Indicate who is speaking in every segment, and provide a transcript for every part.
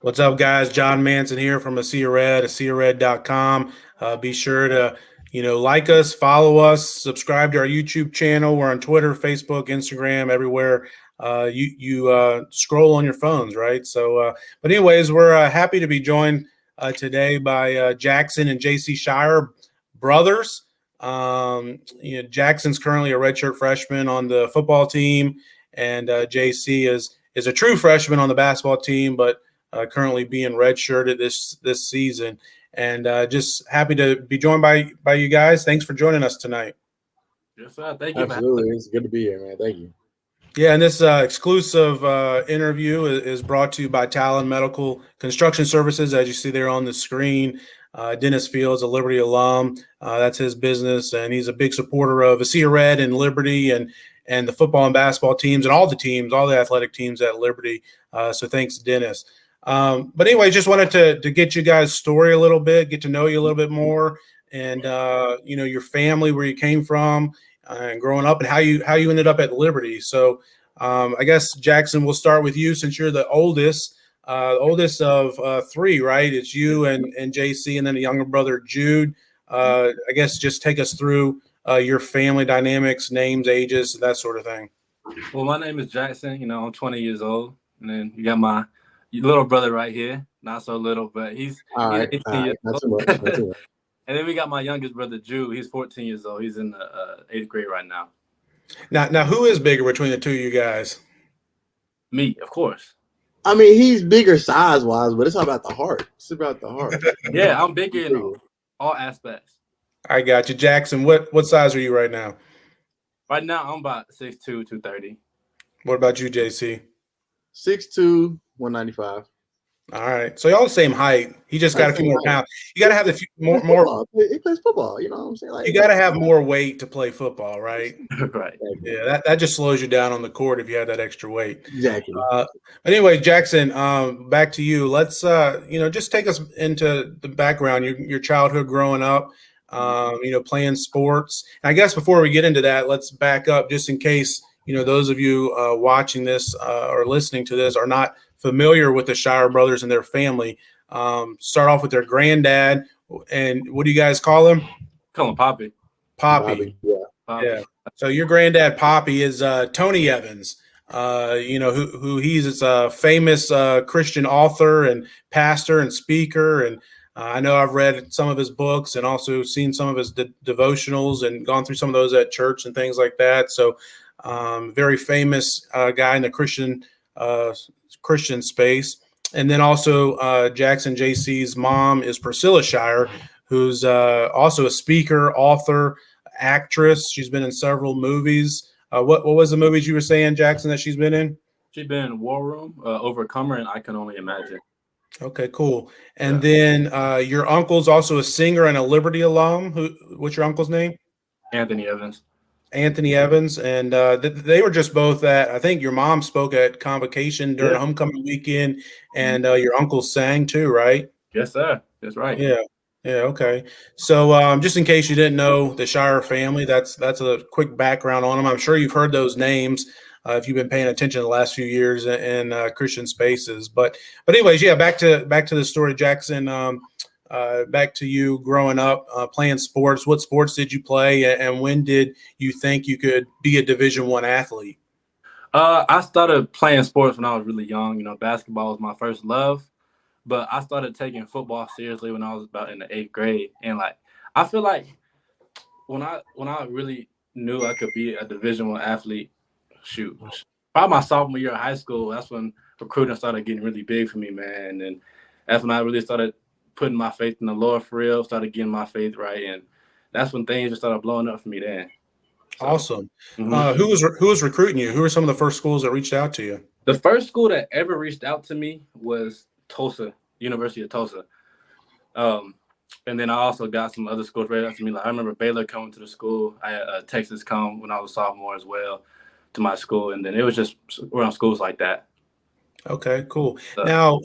Speaker 1: What's up, guys? John Manson here from AsiaRed.com. Be sure to, like us, follow us, subscribe to our YouTube channel. We're on Twitter, Facebook, Instagram, everywhere. You scroll on your phones, right? But anyways, we're happy to be joined today by Jackson and JC Shirer brothers. Jackson's currently a redshirt freshman on the football team, and JC is a true freshman on the basketball team, but currently being redshirted this season, and just happy to be joined by you guys. Thanks for joining us tonight.
Speaker 2: Yes, sir. Thank you.
Speaker 3: Absolutely, it's good to be here, man. Thank you.
Speaker 1: Yeah, and this exclusive interview is brought to you by Talon Medical Construction Services, as you see there on the screen. Dennis Fields, a Liberty alum, that's his business, and he's a big supporter of Asia Red and Liberty and the football and basketball teams and all the athletic teams at Liberty. So thanks, Dennis. But anyway, just wanted to get you guys' story a little bit, get to know you a little bit more, and your family, where you came from, and growing up, and how you ended up at Liberty. So I guess Jackson, we'll start with you since you're the oldest of three, right? It's you and JC, and then a younger brother, Jude. I guess just take us through your family dynamics, names, ages, that sort of thing.
Speaker 2: Well, my name is Jackson. I'm 20 years old, and then you got my little brother right here. Not so little, but he's 18 years old. And then we got my youngest brother, Jude. He's 14 years old. He's in the 8th grade right now.
Speaker 1: Now, who is bigger between the two of you guys?
Speaker 2: Me, of course.
Speaker 3: I mean, he's bigger size-wise, but it's all about the heart. It's about the heart.
Speaker 2: Yeah, I'm bigger in all aspects.
Speaker 1: I got you. Jackson, what size are you right now?
Speaker 2: Right now, I'm about 6'2", 230.
Speaker 1: What about you, JC?
Speaker 3: 6'2", 195.
Speaker 1: All right. So y'all the same height. He just got a few more pounds. You got to have the more.
Speaker 3: He plays football. You know what I'm saying?
Speaker 1: You got to have more weight to play football, right?
Speaker 2: Right.
Speaker 1: Yeah, that just slows you down on the court if you have that extra weight.
Speaker 3: Exactly.
Speaker 1: But anyway, Jackson, back to you. Let's just take us into the background, your childhood growing up, playing sports. And I guess before we get into that, let's back up just in case those of you watching this or listening to this are not familiar with the Shirer brothers and their family. Start off with their granddad, and what do you guys call him?
Speaker 2: Call him Poppy.
Speaker 1: Poppy.
Speaker 3: Yeah.
Speaker 2: Poppy.
Speaker 1: Yeah. So your granddad Poppy is Tony Evans. Who he's a famous Christian author and pastor and speaker, and I know I've read some of his books and also seen some of his devotionals and gone through some of those at church and things like that. So very famous guy in the Christian space. And then also Jackson JC's mom is Priscilla Shirer, who's also a speaker, author, actress. She's been in several movies. What was the movies you were saying, Jackson, that she's been in?
Speaker 2: She's been in War Room, Overcomer, and I Can Only Imagine.
Speaker 1: Okay, cool. And then your uncle's also a singer and a Liberty alum. What's your uncle's name?
Speaker 2: Anthony Evans.
Speaker 1: Anthony Evans, and they were just both at, I think your mom spoke at Convocation during homecoming weekend, and your uncle sang too, right?
Speaker 2: Yes, sir. That's right.
Speaker 1: Yeah, okay. So just in case you didn't know the Shirer family, that's a quick background on them. I'm sure you've heard those names if you've been paying attention the last few years in Christian spaces. But anyways, back to the story, Jackson. Back to you growing up, playing sports. What sports did you play, and when did you think you could be a Division I athlete?
Speaker 2: I started playing sports when I was really young. Basketball was my first love, but I started taking football seriously when I was about in the 8th grade. And I feel like when I really knew I could be a Division I athlete, probably my sophomore year of high school. That's when recruiting started getting really big for me, man. And that's when I really started putting my faith in the Lord for real, started getting my faith right, and that's when things just started blowing up for me then.
Speaker 1: So, awesome. Mm-hmm. Who was recruiting you? Who were some of the first schools that reached out to you?
Speaker 2: The first school that ever reached out to me was Tulsa, University of Tulsa. And then I also got some other schools reached out to me. I remember Baylor coming to the school. I had Texas come when I was a sophomore as well to my school, and then it was just around schools like that.
Speaker 1: Okay, cool. Now,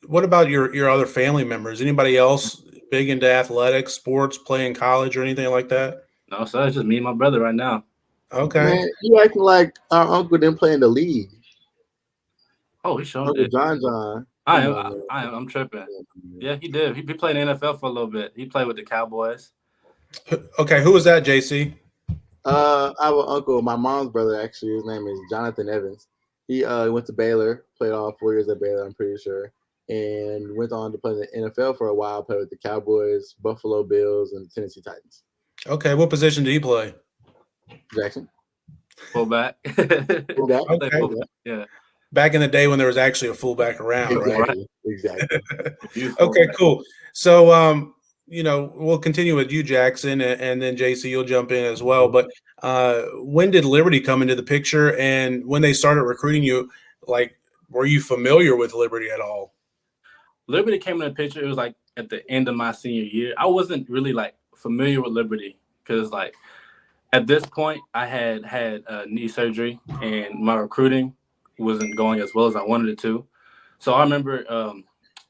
Speaker 1: what about your other family members? Anybody else big into athletics, sports, playing college, or anything like that?
Speaker 2: No, sir. It's just me and my brother right now.
Speaker 1: Okay.
Speaker 3: Man, you acting like our uncle didn't play in the league.
Speaker 2: Oh, he showed
Speaker 3: Uncle
Speaker 2: it.
Speaker 3: John.
Speaker 2: I'm tripping. Yeah, he did. He played in the NFL for a little bit. He played with the Cowboys.
Speaker 1: Okay, who was that, JC?
Speaker 3: I have an uncle, my mom's brother, actually. His name is Jonathan Evans. He went to Baylor, played all 4 years at Baylor, I'm pretty sure, and went on to play in the NFL for a while, played with the Cowboys, Buffalo Bills, and Tennessee Titans.
Speaker 1: Okay, what position did he play?
Speaker 3: Jackson.
Speaker 2: Fullback.
Speaker 3: Fullback.
Speaker 1: Okay.
Speaker 2: Fullback. Yeah.
Speaker 1: Back in the day when there was actually a fullback around,
Speaker 3: Exactly.
Speaker 1: right?
Speaker 3: Exactly.
Speaker 1: Okay, cool. So, we'll continue with you, Jackson, and then JC, you'll jump in as well. But when did Liberty come into the picture, and when they started recruiting you, like, were you familiar with Liberty at all?
Speaker 2: Liberty came in the picture. It was like at the end of my senior year. I wasn't really like familiar with Liberty because like at this point I had knee surgery and my recruiting wasn't going as well as I wanted it to. So I remember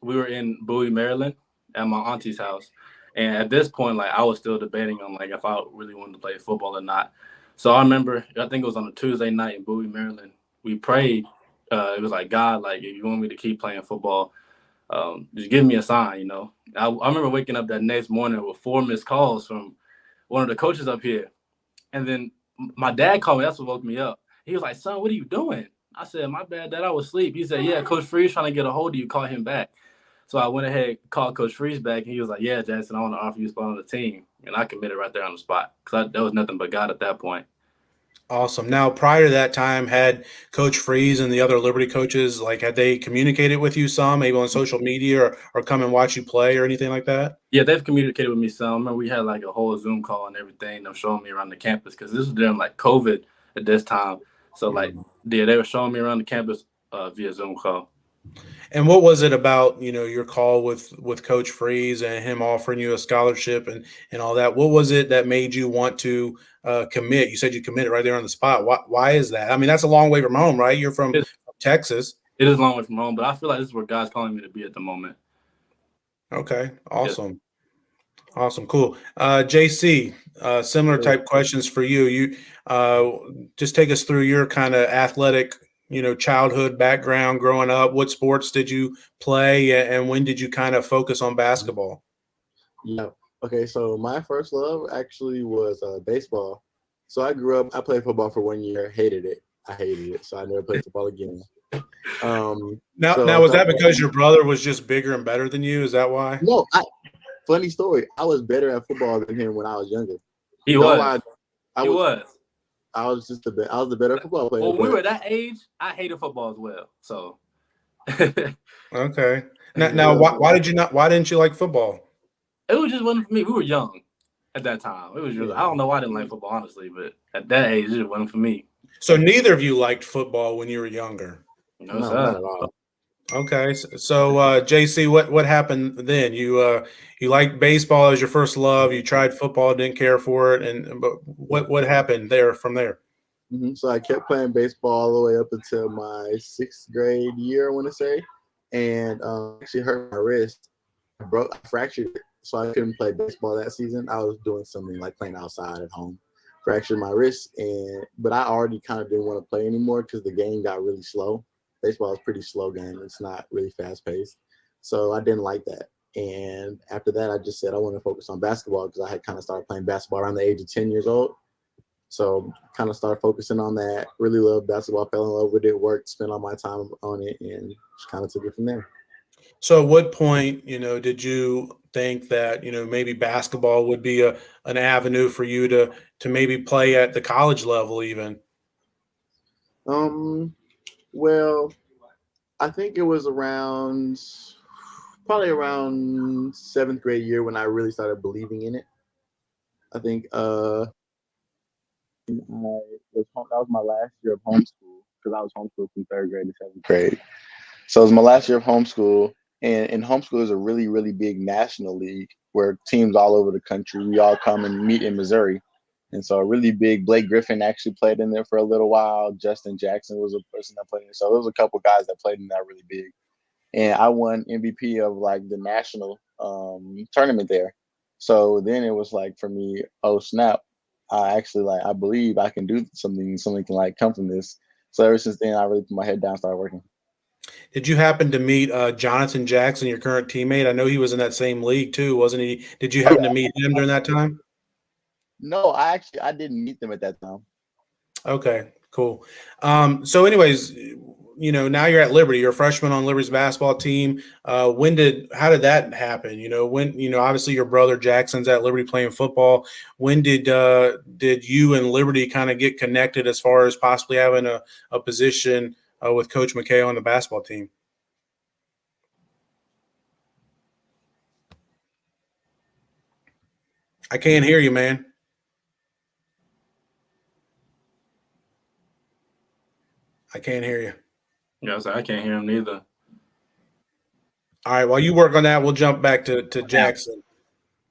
Speaker 2: we were in Bowie, Maryland at my auntie's house. And at this point, like I was still debating on like if I really wanted to play football or not. So I remember, I think it was on a Tuesday night in Bowie, Maryland. We prayed. It was like, God, like if you want me to keep playing football, just give me a sign, I remember waking up that next morning with 4 missed calls from one of the coaches up here. And then my dad called me. That's what woke me up. He was like, son, what are you doing? I said, my bad, Dad, I was asleep. He said, yeah, Coach Freeze trying to get a hold of you. Call him back. So I went ahead, called Coach Freeze back, and he was like, yeah, Jackson, I want to offer you a spot on the team. And I committed right there on the spot because there was nothing but God at that point.
Speaker 1: Awesome. Now, prior to that time, had Coach Freeze and the other Liberty coaches, like, had they communicated with you some, maybe on social media or come and watch you play or anything like that?
Speaker 2: Yeah, they've communicated with me some. I remember we had like a whole Zoom call and everything. Them showing me around the campus because this was during like COVID at this time. So like, yeah, they were showing me around the campus via Zoom call.
Speaker 1: And what was it about, your call with Coach Freeze and him offering you a scholarship and all that? What was it that made you want to commit? You said you committed right there on the spot. Why is that? I mean, that's a long way from home, right? You're from Texas.
Speaker 2: It is a long way from home, but I feel like this is where God's calling me to be at the moment.
Speaker 1: Okay, awesome. Yes. Awesome, cool. JC, similar type questions for you. You just take us through your kind of athletic childhood background growing up. What sports did you play and when did you kind of focus on basketball?
Speaker 3: Yeah. Okay. So my first love actually was baseball. So I grew up, I played football for 1 year, hated it. I hated it. So I never played football again.
Speaker 1: Now was that because your brother was just bigger and better than you? Is that why?
Speaker 3: No, funny story. I was better at football than him when I was younger.
Speaker 2: He was. I was
Speaker 3: the better football player.
Speaker 2: Well, when we were that age, I hated football as well. So
Speaker 1: okay. Now why didn't you like football?
Speaker 2: It was just wasn't for me. We were young at that time. It was really, I don't know why I didn't like football, honestly, but at that age, it just wasn't for me.
Speaker 1: So neither of you liked football when you were younger?
Speaker 3: No, not at all.
Speaker 1: Okay, so JC, what happened then? You liked baseball as your first love. You tried football, didn't care for it, but what happened there from there?
Speaker 3: Mm-hmm. So I kept playing baseball all the way up until my 6th grade year, I want to say, and actually hurt my wrist. I fractured it, so I couldn't play baseball that season. I was doing something like playing outside at home. Fractured my wrist, but I already kind of didn't want to play anymore because the game got really slow. Baseball is a pretty slow game. It's not really fast paced. So I didn't like that. And after that, I just said I want to focus on basketball because I had kind of started playing basketball around the age of 10 years old. So kind of started focusing on that. Really loved basketball, fell in love with it, worked, spent all my time on it, and just kind of took it from there.
Speaker 1: So at what point, did you think that, maybe basketball would be an avenue for you to maybe play at the college level even?
Speaker 3: Well, I think it was probably around 7th grade year when I really started believing in it. I think that was my last year of homeschool because I was homeschooled from 3rd grade to 7th grade. So it was my last year of homeschool, and homeschool is a really, really big national league where teams all over the country, we all come and meet in Missouri. And so a really big, Blake Griffin actually played in there for a little while. Justin Jackson was a person that played in there. So there was a couple guys that played in that really big. And I won MVP of like the national tournament there. So then it was like for me, oh snap, I believe I can do something can like come from this. So ever since then, I really put my head down and started working.
Speaker 1: Did you happen to meet Jonathan Jackson, your current teammate? I know he was in that same league too, wasn't he? Did you happen to meet him during that time?
Speaker 3: No, I didn't meet them at that time.
Speaker 1: Okay, cool. So anyways, now you're at Liberty. You're a freshman on Liberty's basketball team. How did that happen? Obviously your brother Jackson's at Liberty playing football. When did you and Liberty kind of get connected as far as possibly having a position with Coach McKay on the basketball team? I can't hear you, man. I can't hear you.
Speaker 2: Yeah, I can't hear him neither.
Speaker 1: All right, while you work on that, we'll jump back to Jackson.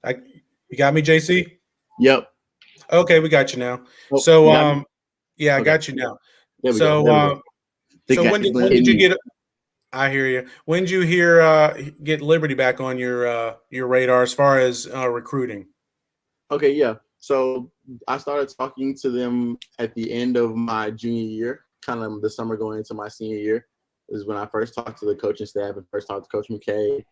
Speaker 1: You got me, JC?
Speaker 3: Yep.
Speaker 1: Okay, we got you now.
Speaker 3: Oh,
Speaker 1: So,
Speaker 3: you
Speaker 1: I got you now.
Speaker 3: There we
Speaker 1: So,
Speaker 3: go.
Speaker 1: when did you get? I hear you. When did you get Liberty back on your radar as far as recruiting?
Speaker 3: Okay, yeah. So I started talking to them at the end of my junior year, kind of the summer going into my senior year. Is when I first talked to the coaching staff and first talked to Coach McKay.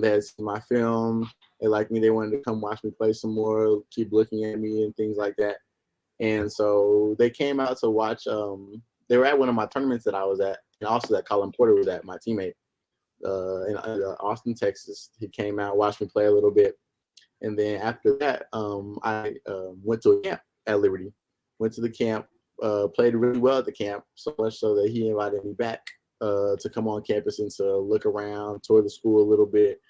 Speaker 3: They had seen my film. They liked me. They wanted to come watch me play some more, keep looking at me and things like that. And so they came out to watch. They were at one of my tournaments that I was at, and also that Colin Porter was at, my teammate, in Austin, Texas. He came out, watched me play a little bit. And then after that, I went to a camp at Liberty. Went to the camp, played really well at the camp, so much so that he invited me back to come on campus and to look around, tour the school a little bit,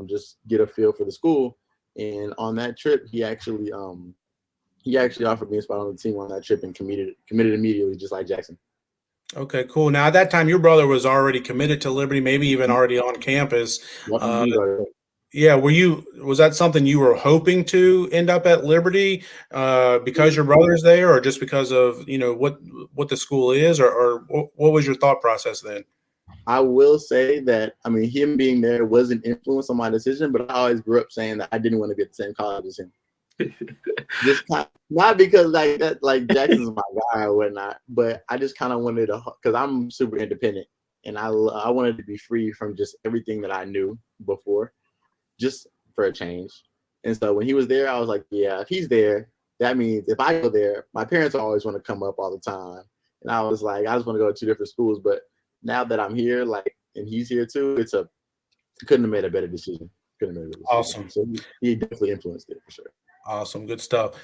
Speaker 3: just get a feel for the school. And on that trip, he actually offered me a spot on the team on that trip and committed immediately, just like Jackson.
Speaker 1: Okay, cool. Now at that time, your brother was already committed to Liberty, maybe even already on campus. Yeah, was that something you were hoping to end up at Liberty because your brother's there, or just because of what the school is, or what was your thought process then?
Speaker 3: I will say that him being there was an influence on my decision, but I always grew up saying that I didn't want to be at the same college as him. Just not because like Jackson's my guy or whatnot, but I just kind of wanted to, because I'm super independent and I wanted to be free from just everything that I knew before, just for a change. And so when he was there, I was like, yeah, if he's there, that means if I go there, my parents always want to come up all the time. And I was like, I just want to go to 2 different schools. But now that I'm here, and he's here too, couldn't have made a better decision.
Speaker 1: Awesome.
Speaker 3: So he definitely influenced it for sure.
Speaker 1: Awesome. Good stuff.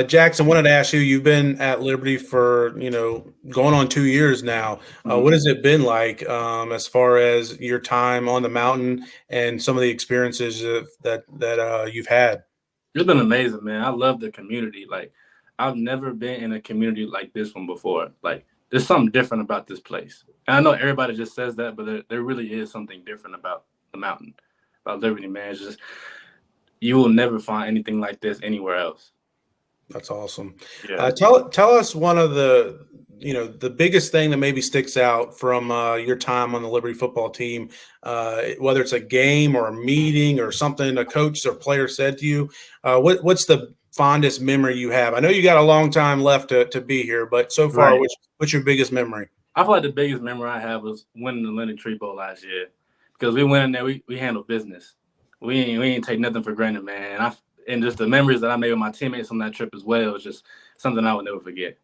Speaker 1: Jackson, wanted to ask you, you've been at Liberty for, going on 2 years now. What has it been like as far as your time on the mountain and some of the experiences that you've had?
Speaker 2: It's been amazing, man. I love the community. Like, I've never been in a community like this one before. Like, there's something different about this place. And I know everybody just says that, but there really is something different about the mountain, about Liberty, man. It's just, you will never find anything like this anywhere else.
Speaker 1: That's awesome.
Speaker 2: Yeah.
Speaker 1: Tell us one of the biggest thing that maybe sticks out from your time on the Liberty football team, whether it's a game or a meeting or something a coach or player said to you. What's the fondest memory you have? I know you got a long time left to be here, but so far,
Speaker 2: right.
Speaker 1: What's your biggest memory?
Speaker 2: I feel like the biggest memory I have was winning the Leonard Tree Bowl last year, because we went in there, we handled business. We ain't take nothing for granted, man. And just the memories that I made with my teammates on that trip as well is just something I would never forget.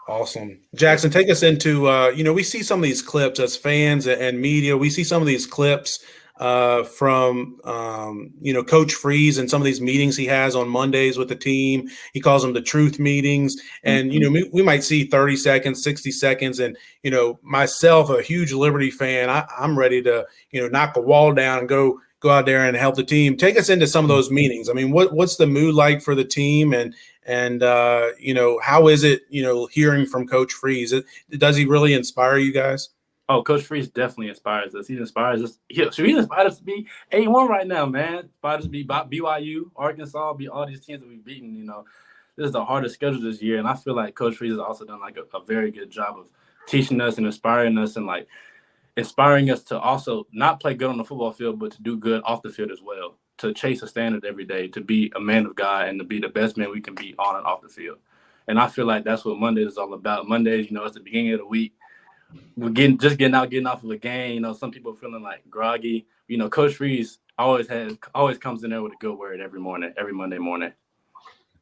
Speaker 1: Awesome. Jackson, take us into, we see some of these clips as fans and media. We see some of these clips from, Coach Freeze and some of these meetings he has on Mondays with the team. He calls them the truth meetings. And, we might see 30 seconds, 60 seconds. And, myself, a huge Liberty fan, I'm ready to, knock a wall down and go out there and help the team. Take us into some of those meetings. I mean, what's the mood like for the team, and how is it, hearing from Coach Freeze? Does he really inspire you guys?
Speaker 2: Oh, Coach Freeze definitely inspires us. He inspires us. He inspired us to be A1 right now, man. Inspired us to be BYU, Arkansas, be all these teams that we've beaten. This is the hardest schedule this year, and I feel like Coach Freeze has also done like a very good job of teaching us and inspiring us, and like inspiring us to also not play good on the football field, but to do good off the field as well, to chase a standard every day, to be a man of God and to be the best man we can be on and off the field. And I feel like that's what Monday is all about. Mondays, it's the beginning of the week. we're getting off of a game. You know, some people feeling like groggy. You know, Coach Freeze always comes in there with a good word every Monday morning.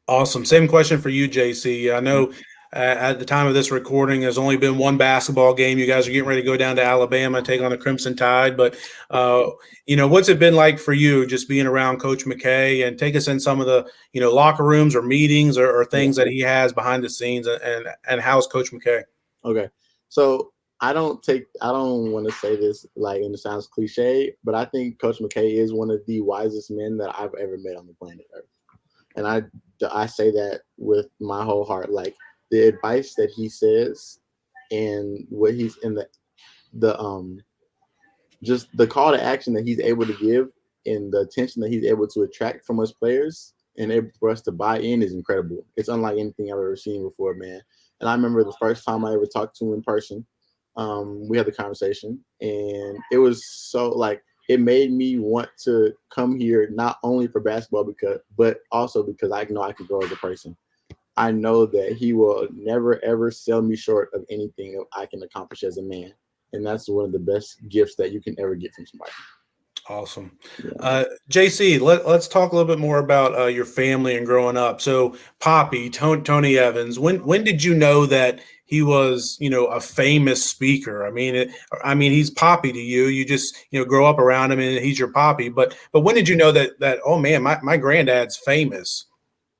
Speaker 1: Awesome. Same question for you, JC. I know at the time of this recording, there's only been one basketball game. You guys are getting ready to go down to Alabama, take on the Crimson Tide. But, what's it been like for you just being around Coach McKay, and take us in some of the, locker rooms or meetings or things that he has behind the scenes, and how's Coach McKay?
Speaker 3: Okay. So I don't want to say this like, and it sounds cliche, but I think Coach McKay is one of the wisest men that I've ever met on the planet Earth. And I say that with my whole heart. Like, the advice that he says and what he's in just the call to action that he's able to give and the attention that he's able to attract from us players and able for us to buy in is incredible. It's unlike anything I've ever seen before, man. And I remember the first time I ever talked to him in person, we had the conversation, and it was so like, it made me want to come here not only for basketball but also because I know I could grow as a person. I know that he will never ever sell me short of anything that I can accomplish as a man, and that's one of the best gifts that you can ever get from somebody.
Speaker 1: Awesome. JC, let's talk a little bit more about your family and growing up. So Poppy, Tony Evans, when did you know that he was, a famous speaker? I mean, he's Poppy to you. You just, grow up around him and he's your Poppy. But when did you know that oh man, my granddad's famous?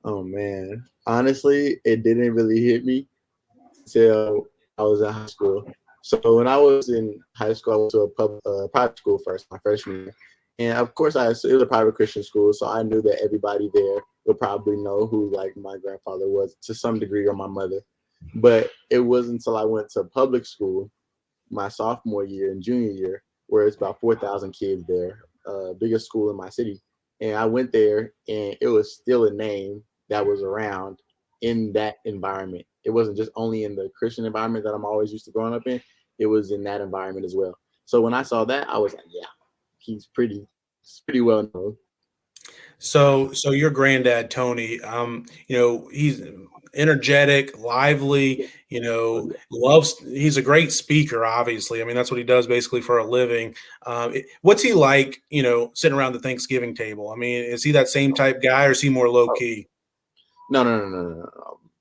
Speaker 3: Oh man, honestly, it didn't really hit me until I was in high school. So when I was in high school, I went to a private school first, my freshman year. And of course, it was a private Christian school, so I knew that everybody there would probably know who like my grandfather was to some degree, or my mother. But it wasn't until I went to public school my sophomore year and junior year, where it's about 4,000 kids there, biggest school in my city. And I went there, and it was still a name that was around in that environment. It wasn't just only in the Christian environment that I'm always used to growing up in. It was in that environment as well. So when I saw that, I was like, yeah, he's pretty well known.
Speaker 1: So your granddad, Tony, he's energetic, lively, he's a great speaker, obviously. I mean, that's what he does basically for a living. What's he like, sitting around the Thanksgiving table? I mean, is he that same type guy, or is he more low key?
Speaker 3: No.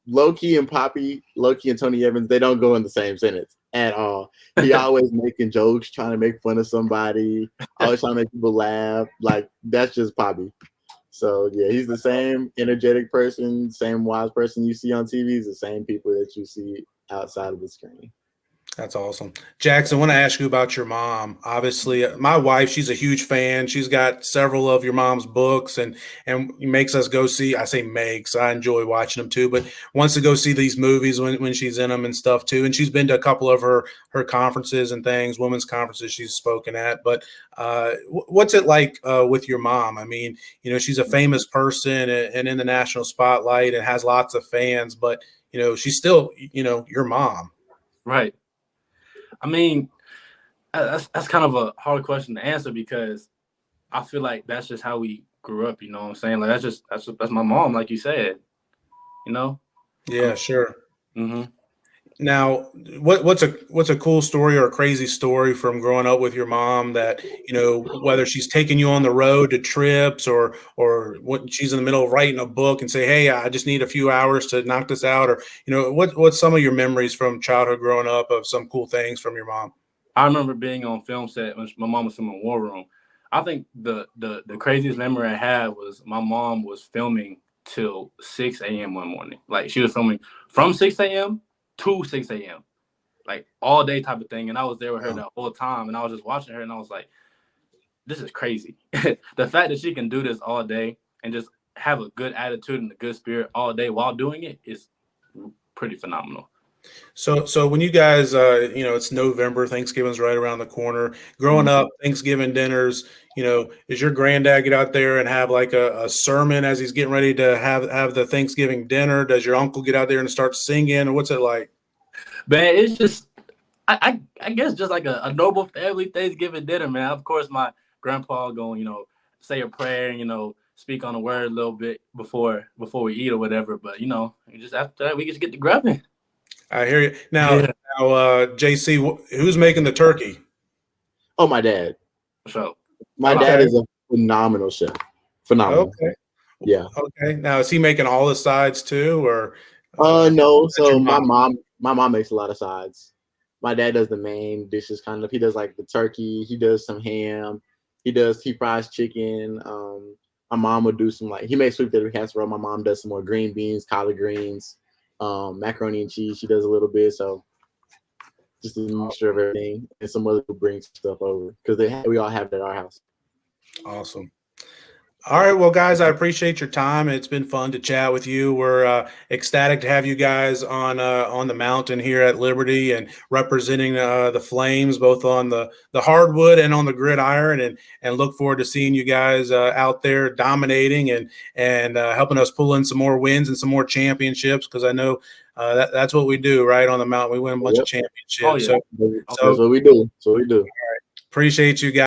Speaker 3: Low key and Tony Evans, they don't go in the same sentence at all. He always making jokes, trying to make fun of somebody, always trying to make people laugh. Like, that's just Poppy. So yeah, he's the same energetic person, same wise person you see on TV. He's the same people that you see outside of the screen.
Speaker 1: That's awesome. Jackson, I want to ask you about your mom. Obviously, my wife, she's a huge fan. She's got several of your mom's books and makes us go see. I say makes. I enjoy watching them too, but wants to go see these movies when she's in them and stuff too. And she's been to a couple of her conferences and things, women's conferences she's spoken at. But what's it like with your mom? I mean, she's a famous person and in the national spotlight and has lots of fans, but, she's still, your mom.
Speaker 2: Right. I mean, that's kind of a hard question to answer, because I feel like that's just how we grew up. You know what I'm saying? Like, that's my mom, like you said.
Speaker 1: Yeah, sure.
Speaker 2: Mm-hmm.
Speaker 1: Now, what's a cool story or a crazy story from growing up with your mom that, whether she's taking you on the road to trips or what, she's in the middle of writing a book and say, hey, I just need a few hours to knock this out, or, what's some of your memories from childhood growing up of some cool things from your mom?
Speaker 2: I remember being on film set when my mom was filming War Room. I think the craziest memory I had was my mom was filming till 6 a.m. one morning. Like, she was filming from 6 a.m. to 6 a.m. like all day type of thing. And I was there with her the whole time, and I was just watching her, and I was like, this is crazy. The fact that she can do this all day and just have a good attitude and a good spirit all day while doing it is pretty phenomenal.
Speaker 1: So when you guys, it's November, Thanksgiving's right around the corner. Growing up, Thanksgiving dinners, does your granddad get out there and have like a sermon as he's getting ready to have the Thanksgiving dinner? Does your uncle get out there and start singing, or what's it like?
Speaker 2: Man, it's just, I guess just like a noble family Thanksgiving dinner, man. Of course, my grandpa going, say a prayer and, speak on the word a little bit before we eat or whatever. But, just after that, we just get to grubbing.
Speaker 1: I hear you. Now, Now, JC, who's making the turkey?
Speaker 3: Oh, my dad.
Speaker 2: So
Speaker 3: My
Speaker 1: Okay.
Speaker 3: dad is a phenomenal chef. Phenomenal.
Speaker 1: Okay.
Speaker 3: Yeah.
Speaker 1: Okay. Now, is he making all the sides too, or?
Speaker 3: No.
Speaker 1: that's your
Speaker 3: So my mom makes a lot of sides. My dad does the main dishes, kind of. He does like the turkey. He does some ham. He fries chicken. My mom would do some he makes sweet potato casserole. My mom does some more green beans, collard greens, macaroni and cheese. She does a little bit. So just a mixture of everything, and some other people bring stuff over because we all have it at our house.
Speaker 1: Awesome. All right, well, guys, I appreciate your time. It's been fun to chat with you. We're ecstatic to have you guys on the mountain here at Liberty and representing the Flames, both on the hardwood and on the gridiron, and look forward to seeing you guys out there dominating and helping us pull in some more wins and some more championships, because I know that's what we do right on the mountain. We win a bunch of championships.
Speaker 2: Oh, yeah.
Speaker 1: So
Speaker 3: That's what we do. That's what we do.
Speaker 1: appreciate you guys.